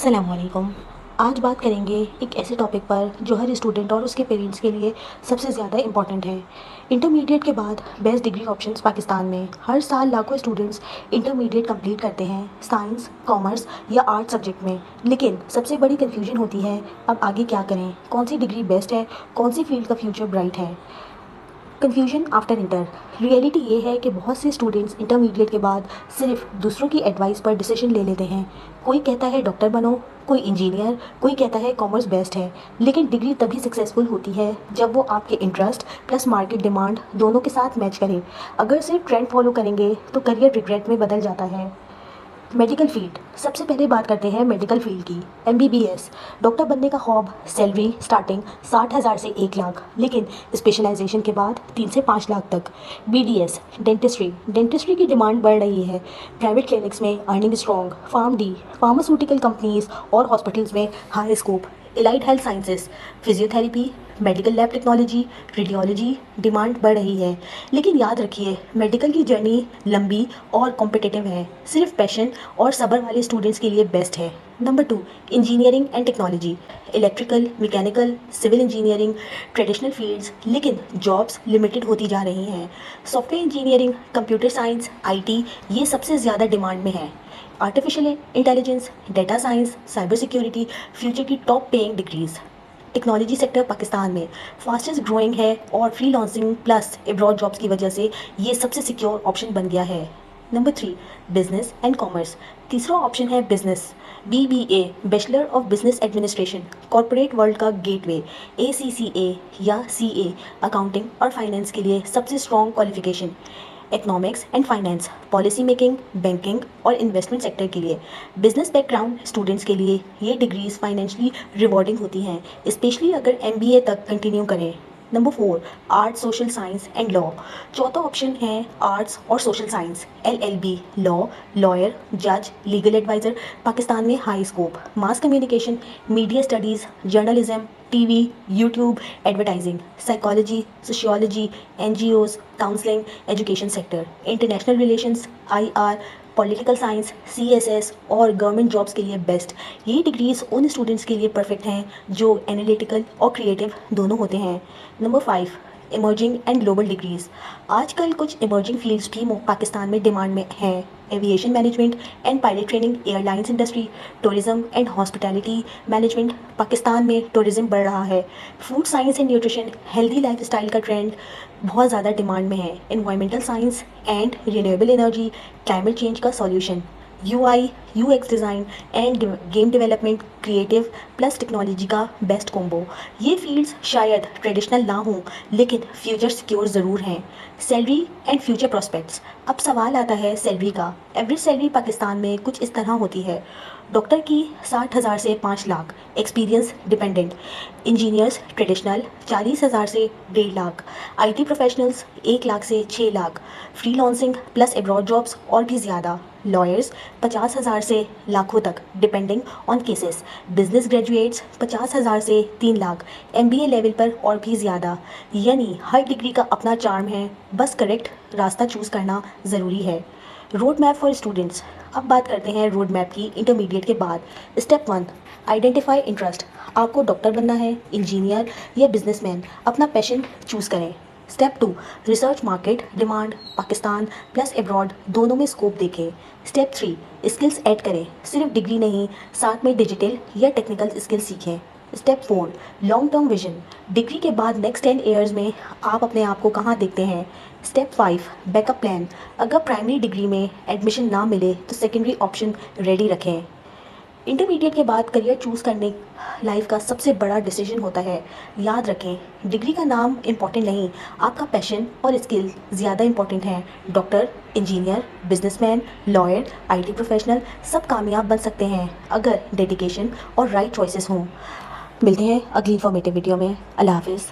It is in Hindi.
अस्सलामुअलैकुम। आज बात करेंगे एक ऐसे टॉपिक पर जो हर स्टूडेंट और उसके पेरेंट्स के लिए सबसे ज़्यादा इम्पॉर्टेंट है। इंटरमीडिएट के बाद बेस्ट डिग्री ऑप्शंस पाकिस्तान में। हर साल लाखों स्टूडेंट्स इंटरमीडिएट कंप्लीट करते हैं साइंस, कॉमर्स या आर्ट सब्जेक्ट में। लेकिन सबसे बड़ी कन्फ्यूजन होती है, अब आगे क्या करें, कौन सी डिग्री बेस्ट है, कौन सी फील्ड का फ्यूचर ब्राइट है। Confusion after inter. रियलिटी ये है कि बहुत से स्टूडेंट्स इंटरमीडिएट के बाद सिर्फ दूसरों की एडवाइस पर डिसीजन ले लेते हैं। कोई कहता है डॉक्टर बनो, कोई इंजीनियर, कोई कहता है कॉमर्स बेस्ट है। लेकिन डिग्री तभी सक्सेसफुल होती है जब वो आपके इंटरेस्ट प्लस मार्केट डिमांड दोनों के साथ मैच करे। अगर सिर्फ ट्रेंड फॉलो करेंगे तो करियर रिग्रेट में बदल जाता है। Medical field. सबसे पहले बात करते हैं मेडिकल फील्ड की। एमबीबीएस डॉक्टर बनने का ख्वाब। सैलरी स्टार्टिंग 60,000 से 1 लाख, लेकिन स्पेशलाइजेशन के बाद 3 से 5 लाख तक। बीडीएस डेंटिस्ट्री की डिमांड बढ़ रही है। प्राइवेट क्लिनिक्स में अर्निंग स्ट्रॉन्ग। फार्मास्यूटिकल कंपनीज और हॉस्पिटल्स में high scope. Allied health sciences, physiotherapy, medical lab technology, radiology demand बढ़ रही है। लेकिन याद रखिए, मेडिकल की जर्नी लंबी और कॉम्पिटिटिव है। सिर्फ पैशन और सब्र वाले स्टूडेंट्स के लिए बेस्ट है। Number 2, engineering and technology. Electrical, mechanical, civil engineering traditional fields, लेकिन जॉब्स लिमिटेड होती जा रही हैं। Software engineering, computer science, IT ये सबसे ज़्यादा डिमांड में है। Artificial intelligence, data science, cyber security future की top paying degrees. Technology sector Pakistan में फास्टेस्ट ग्रोइंग है और फ्रीलांसिंग प्लस एब्रॉड जॉब्स की वजह से ये सबसे सिक्योर ऑप्शन बन गया है। Number 3, business and commerce. तीसरा ऑप्शन है business. BBA, bachelor of business administration, corporate world का गेटवे। एसीसीए या सीए, अकाउंटिंग और फाइनेंस के लिए सबसे strong qualification. Economics and finance, policy making, banking और इन्वेस्टमेंट सेक्टर के लिए। बिजनेस बैकग्राउंड स्टूडेंट्स के लिए ये डिग्रीज फाइनेंशियली रिवॉर्डिंग होती हैं, स्पेशली अगर एमबीए तक कंटिन्यू करें। Number 4, arts, social science and law. चौथा ऑप्शन है आर्ट्स और social science. LLB, law, lawyer, जज, लीगल एडवाइज़र पाकिस्तान में high scope. Mass communication, media studies, journalism, TV, YouTube, advertising, psychology, sociology, NGOs, counselling, education sector, international relations, IR, political science, CSS और गवर्नमेंट जॉब्स के लिए बेस्ट। ये डिग्रीज उन स्टूडेंट्स के लिए परफेक्ट हैं जो एनालिटिकल और क्रिएटिव दोनों होते हैं। Number 5, emerging and global degrees. आजकल कुछ इमर्जिंग फील्ड्स भी पाकिस्तान में डिमांड में हैं। Aviation management and pilot training, airlines industry, tourism and hospitality management. Pakistan में टूरिज्म बढ़ रहा है। Food science and nutrition, healthy lifestyle का ट्रेंड बहुत ज़्यादा डिमांड में है। Environmental science and renewable energy, climate change का solution. UI UX design and game development, creative plus technology का बेस्ट कॉम्बो। ये फील्ड्स शायद ट्रेडिशनल ना हों, लेकिन फ्यूचर सिक्योर ज़रूर हैं। Salary and future prospects. अब सवाल आता है सैलरी का। एवरेज सैलरी पाकिस्तान में कुछ इस तरह होती है। डॉक्टर की 60,000 से 5 lakh, experience dependent. Engineers traditional 40,000 से 1.5 लाख। आईटी प्रोफेशनल्स 1 लाख से 6 lakh. Freelancing plus abroad jobs और भी ज़्यादा। लॉयर्स 50,000 से लाखों तक depending on cases. Business graduates 50,000 से 3 लाख। एमबीए लेवल पर और भी ज़्यादा। यानी हर डिग्री का अपना चार्म है, बस करेक्ट रास्ता चूज़ करना ज़रूरी है। Road map for students. अब बात करते हैं रोड मैप की इंटरमीडिएट के बाद। Step 1, identify interest. आपको डॉक्टर बनना है, इंजीनियर या बिजनेसमैन, अपना पैशन चूज़ करें। Step 2, research market demand, Pakistan plus abroad दोनों में स्कोप देखें। स्टेप 3, स्किल्स ऐड करें, सिर्फ डिग्री नहीं, साथ में डिजिटल या टेक्निकल स्किल सीखें। Step 4, long term vision. Degree के बाद नेक्स्ट 10 ईयर्स में आप अपने आप को कहाँ देखते हैं। Step 5, backup plan. अगर प्राइमरी डिग्री में एडमिशन ना मिले तो सेकेंडरी ऑप्शन रेडी रखें। इंटरमीडिएट के बाद करियर चूज़ करने लाइफ का सबसे बड़ा डिसीजन होता है। याद रखें, डिग्री का नाम इम्पॉर्टेंट नहीं, आपका पैशन और स्किल ज़्यादा इम्पॉर्टेंट है। Doctor, engineer, businessman, lawyer, IT professional सब कामयाब बन सकते हैं अगर डेडिकेशन और राइट चॉइसेस हों। मिलते हैं अगली इन्फॉर्मेटिव वीडियो में। अल्लाह हाफिज़।